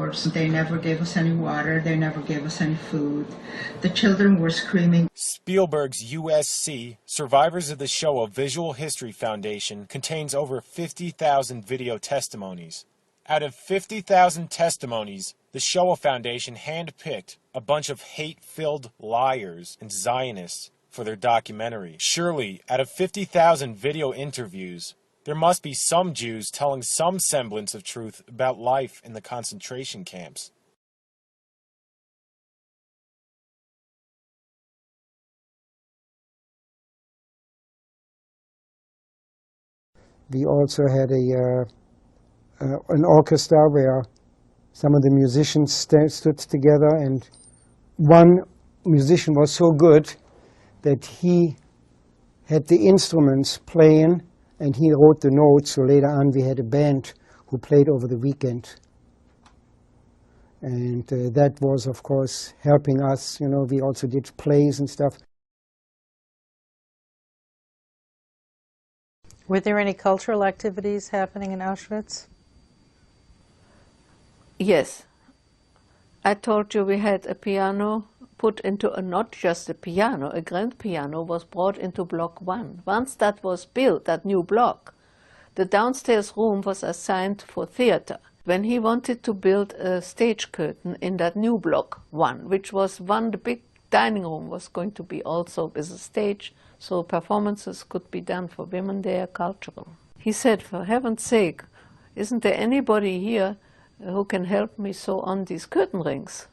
doors. They never gave us any water. They never gave us any food. The children were screaming. Spielberg's USC, Survivors of the Shoah Visual History Foundation, contains over 50,000 video testimonies. Out of 50,000 testimonies, the Shoah Foundation handpicked a bunch of hate-filled liars and Zionists for their documentary. Surely, out of 50,000 video interviews, there must be some Jews telling some semblance of truth about life in the concentration camps. We also had an orchestra where some of the musicians stood together, and one musician was so good that he had the instruments playing and he wrote the notes, so later on we had a band who played over the weekend. And that was, of course, helping us. You know, we also did plays and stuff. Were there any cultural activities happening in Auschwitz? Yes. I told you we had a piano put into not just a piano, a grand piano was brought into Block 1. Once that was built, that new block, the downstairs room was assigned for theater. When he wanted to build a stage curtain in that new Block 1, which was the big dining room was going to be also with a stage, so performances could be done for women there, cultural. He said, for heaven's sake, isn't there anybody here who can help me sew on these curtain rings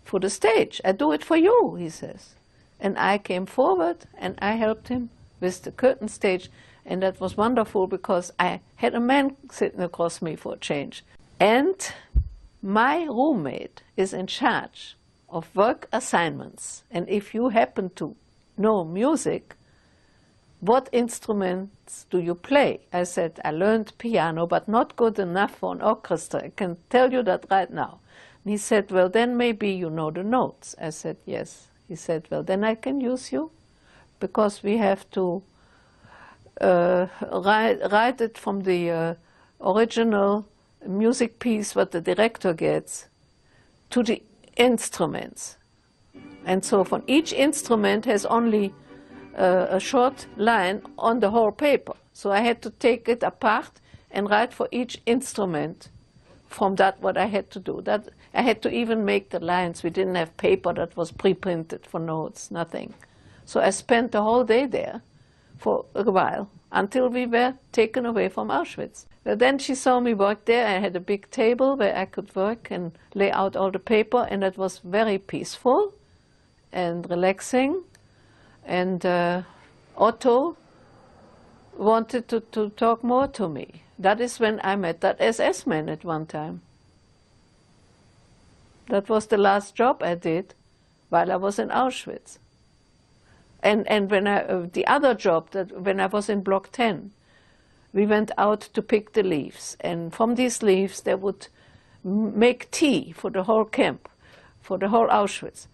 for the stage? I do it for you, he says. And I came forward and I helped him with the curtain stage, and that was wonderful because I had a man sitting across me for a change. And my roommate is in charge of work assignments, and if you happen to know music, what instruments do you play? I said, I learned piano, but not good enough for an orchestra. I can tell you that right now. And he said, well, then maybe you know the notes. I said, yes. He said, well, then I can use you, because we have to write it from the original music piece, what the director gets, to the instruments. And so from each instrument has only a short line on the whole paper. So I had to take it apart and write for each instrument from that what I had to do. That I had to even make the lines. We didn't have paper that was pre-printed for notes, nothing. So I spent the whole day there for a while until we were taken away from Auschwitz. But then she saw me work there. I had a big table where I could work and lay out all the paper, and it was very peaceful and relaxing. And Otto wanted to talk more to me. That is when I met that SS man at one time. That was the last job I did while I was in Auschwitz. And when the other job, when I was in Block 10, we went out to pick the leaves. And from these leaves, they would make tea for the whole camp, for the whole Auschwitz.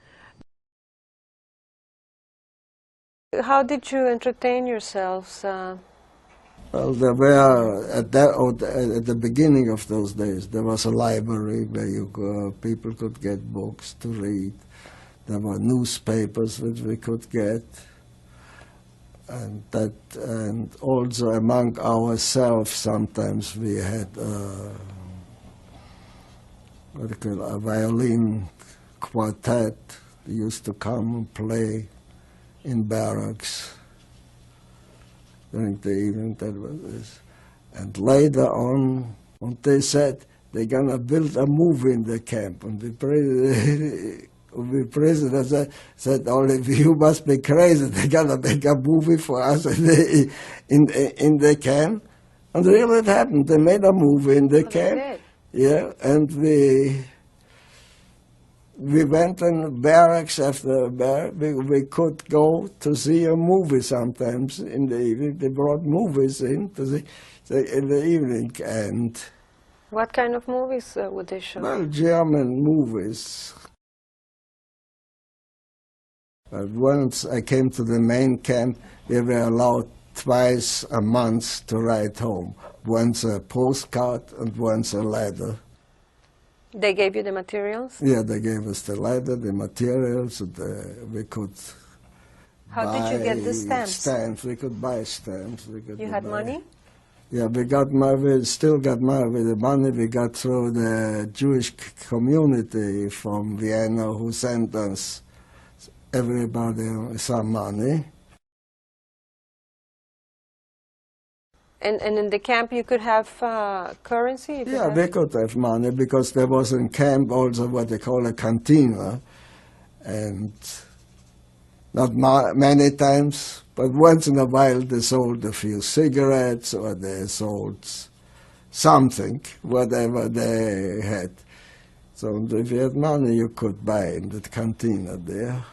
How did you entertain yourselves? Well, there were, at the beginning of those days, there was a library where people could get books to read. There were newspapers which we could get. And also among ourselves, sometimes we had a violin quartet. They used to come and play in barracks during the evening. That was this. And later on, they said they're gonna build a movie in the camp, and the president said, "Only you must be crazy. They're gonna make a movie for us in the camp." And really, it happened. They made a movie in the camp. Yeah, and we went in barracks after barracks. We could go to see a movie sometimes in the evening. They brought movies in in the evening. And what kind of movies would they show? Well, German movies. But once I came to the main camp, we were allowed twice a month to write home. Once a postcard and once a letter. They gave you the materials? Yeah, they gave us the leather, the materials, we could How buy did you get the stamps? We could buy stamps. You had money? Yeah, we still got money. The money we got through the Jewish community from Vienna who sent us everybody some money. And in the camp you could have currency? You could Yeah, we could have money because there was in camp also what they call a cantina. And not many times, but once in a while they sold a few cigarettes or they sold something, whatever they had. So if you had money, you could buy in the cantina there.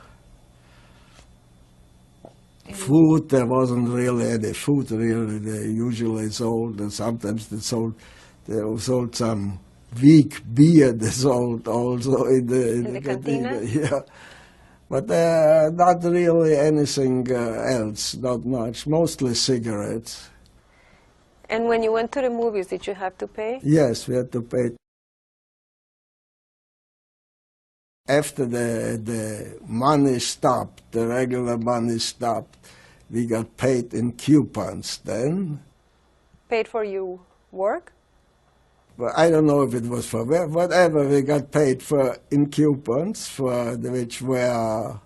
Food, there wasn't really any food, really. They usually sold, and sometimes they sold some weak beer, they sold also in the cantina. Yeah. But not really anything else, not much, mostly cigarettes. And when you went to the movies, did you have to pay? Yes, we had to pay. After the money stopped, the regular money stopped, we got paid in coupons then. Paid for your work? But I don't know if it was for whatever we got paid for in coupons, which were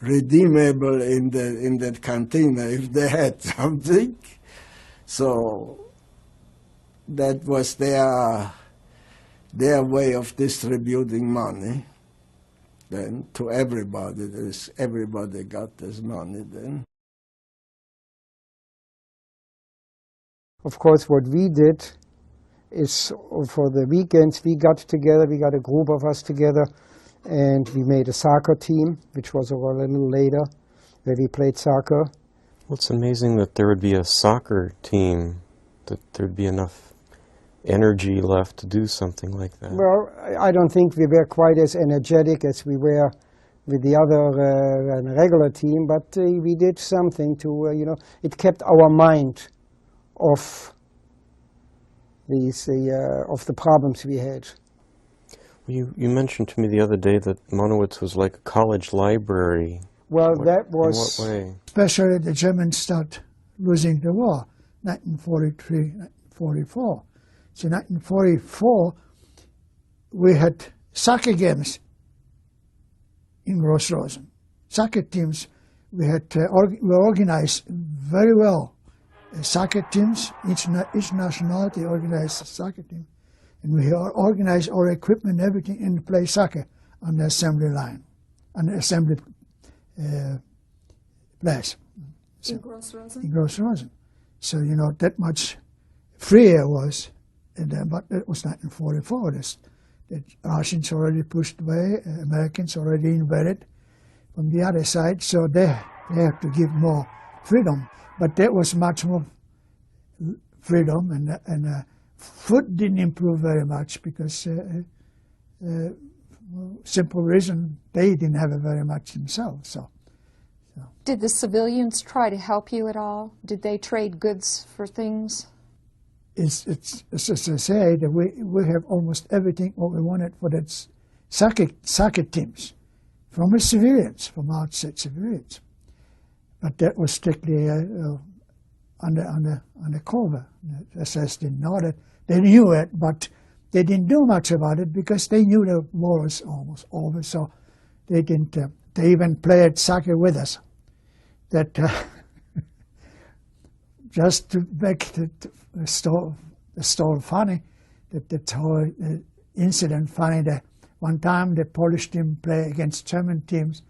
redeemable in the cantina if they had something. So that was their way of distributing money then to everybody. Everybody got this money then. Of course, what we did is for the weekends we got together, we got a group of us together, and we made a soccer team, which was a little later, where we played soccer. Well, it's amazing that there would be a soccer team, that there'd be enough energy left to do something like that. Well, I don't think we were quite as energetic as we were with the other regular team, but we did something to, it kept our mind off of the problems we had. You mentioned to me the other day that Monowitz was like a college library. Well, that was... In what way? Especially the Germans start losing the war, 1943, 1944. So 1944, we had soccer games in Gross-Rosen. Soccer teams, we organized very well. Soccer teams, each nationality organized a soccer team. And we organized our equipment, everything, and play soccer on the assembly line, on the assembly place. So, in Gross-Rosen? In Gross-Rosen. So, that much freer was. But it was 1944. The Russians already pushed away, Americans already invaded from the other side, so they had to give more freedom. But there was much more freedom, and food didn't improve very much because simple reason they didn't have it very much themselves. So. Did the civilians try to help you at all? Did they trade goods for things? It's as I say, that we have almost everything what we wanted for that soccer teams, from the civilians, from outside civilians. But that was strictly on the cover. The SS didn't know that. They knew it, but they didn't do much about it because they knew the war was almost over. So they didn't. They even played soccer with us. That just to make the story funny, that whole incident funny. That one time the Polish team played against German teams,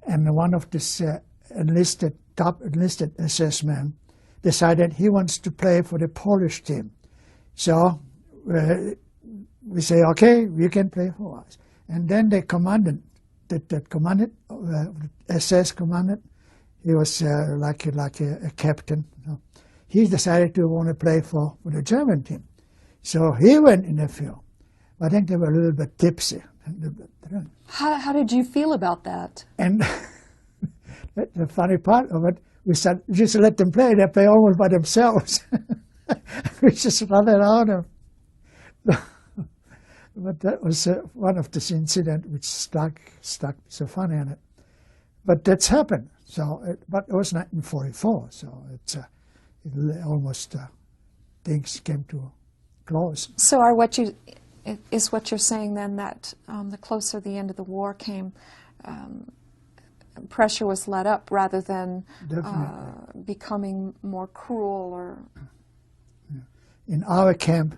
and one of this top enlisted SS men decided he wants to play for the Polish team. So we say, okay, you can play for us. And then the commandant, SS commandant, he was like a captain. He decided to want to play for the German team. So he went in the field. I think they were a little bit tipsy. How did you feel about that? And the funny part of it, we said, just let them play. They play almost by themselves. We just run around them. But that was one of this incident which stuck so funny in it. But that's happened. So, but it was 1944, so it almost things came to a close. So is what you're saying then that the closer the end of the war came, pressure was let up rather than becoming more cruel or... In our camp,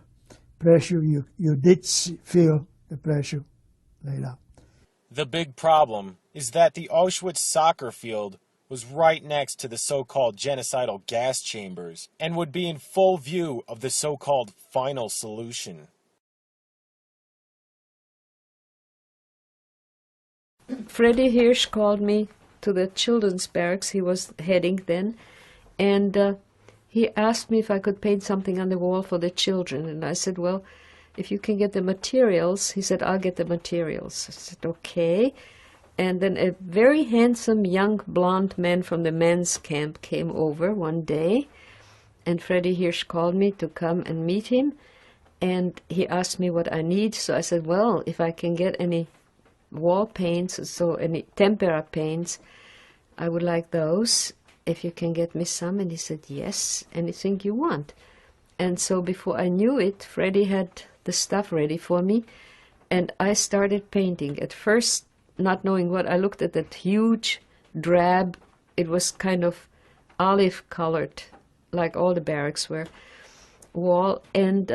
pressure, you did feel the pressure laid up. The big problem is that the Auschwitz soccer field was right next to the so-called genocidal gas chambers and would be in full view of the so-called final solution. Freddie Hirsch called me to the children's barracks. He was heading then, and he asked me if I could paint something on the wall for the children. And I said, well, if you can get the materials. He said, I'll get the materials. I said, okay. And then a very handsome young blonde man from the men's camp came over one day, and Freddie Hirsch called me to come and meet him, and he asked me what I need. So I said, well, if I can get any wall paints, so any tempera paints, I would like those, if you can get me some. And he said, yes, anything you want. And so before I knew it, Freddie had the stuff ready for me, and I started painting. At first, not knowing what, I looked at that huge drab, it was kind of olive colored, like all the barracks were, wall, and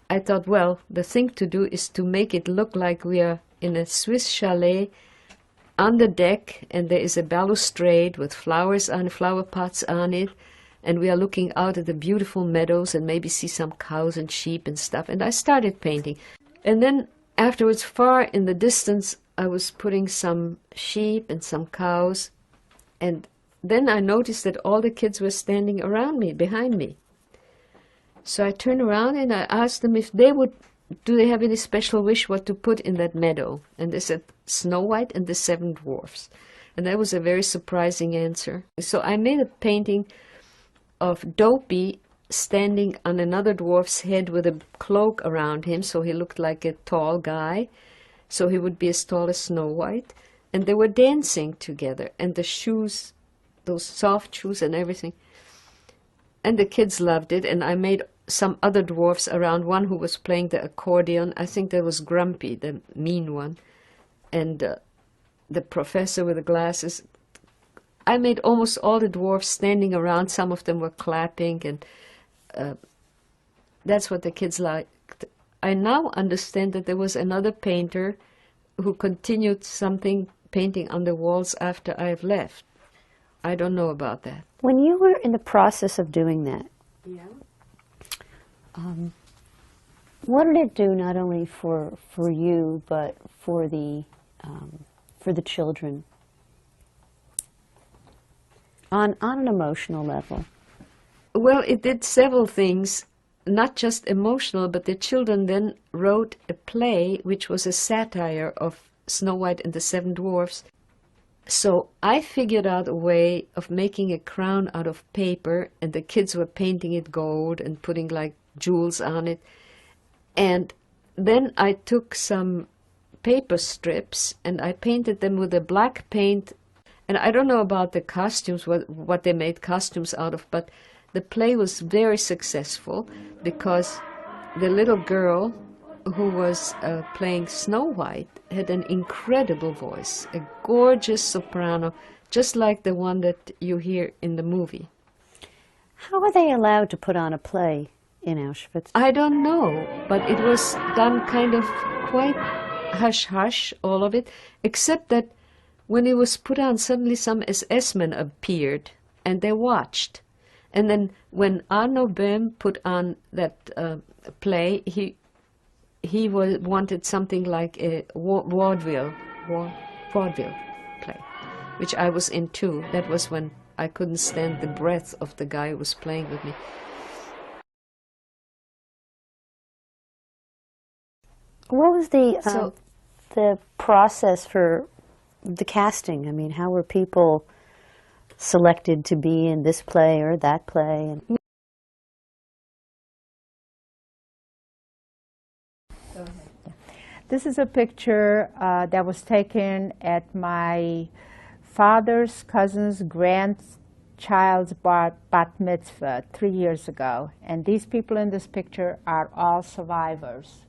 I thought, well, the thing to do is to make it look like we are in a Swiss chalet on the deck, and there is a balustrade with flowers on, flower pots on it, and we are looking out at the beautiful meadows and maybe see some cows and sheep and stuff. And I started painting. And then afterwards, far in the distance, I was putting some sheep and some cows. And then I noticed that all the kids were standing around me, behind me. So I turned around and I asked them if they would, do they have any special wish what to put in that meadow? And they said, Snow White and the Seven Dwarfs. And that was a very surprising answer. So I made a painting of Dopey standing on another dwarf's head with a cloak around him, so he looked like a tall guy, so he would be as tall as Snow White. And they were dancing together, and the shoes, those soft shoes and everything. And the kids loved it, and I made some other dwarfs around, one who was playing the accordion. I think that was Grumpy, the mean one, and the professor with the glasses. I made almost all the dwarfs standing around. Some of them were clapping, and that's what the kids liked. I now understand that there was another painter who continued something, painting on the walls after I've left. I don't know about that. When you were in the process of doing that, what did it do not only for you, but for the children? On an emotional level? Well, it did several things, not just emotional, but the children then wrote a play which was a satire of Snow White and the Seven Dwarfs. So I figured out a way of making a crown out of paper, and the kids were painting it gold and putting like jewels on it. And then I took some paper strips and I painted them with a black paint. And I don't know about the costumes, what they made costumes out of, but the play was very successful because the little girl who was playing Snow White had an incredible voice, a gorgeous soprano, just like the one that you hear in the movie. How were they allowed to put on a play in Auschwitz? I don't know, but it was done kind of quite hush-hush, all of it, except that when it was put on, suddenly some SS-men appeared, and they watched. And then when Arno Böhm put on that play, he wanted something like a vaudeville play, which I was in too. That was when I couldn't stand the breath of the guy who was playing with me. What was the process for the casting? I mean, how were people selected to be in this play or that play? This is a picture that was taken at my father's cousin's grandchild's bat mitzvah 3 years ago. And these people in this picture are all survivors.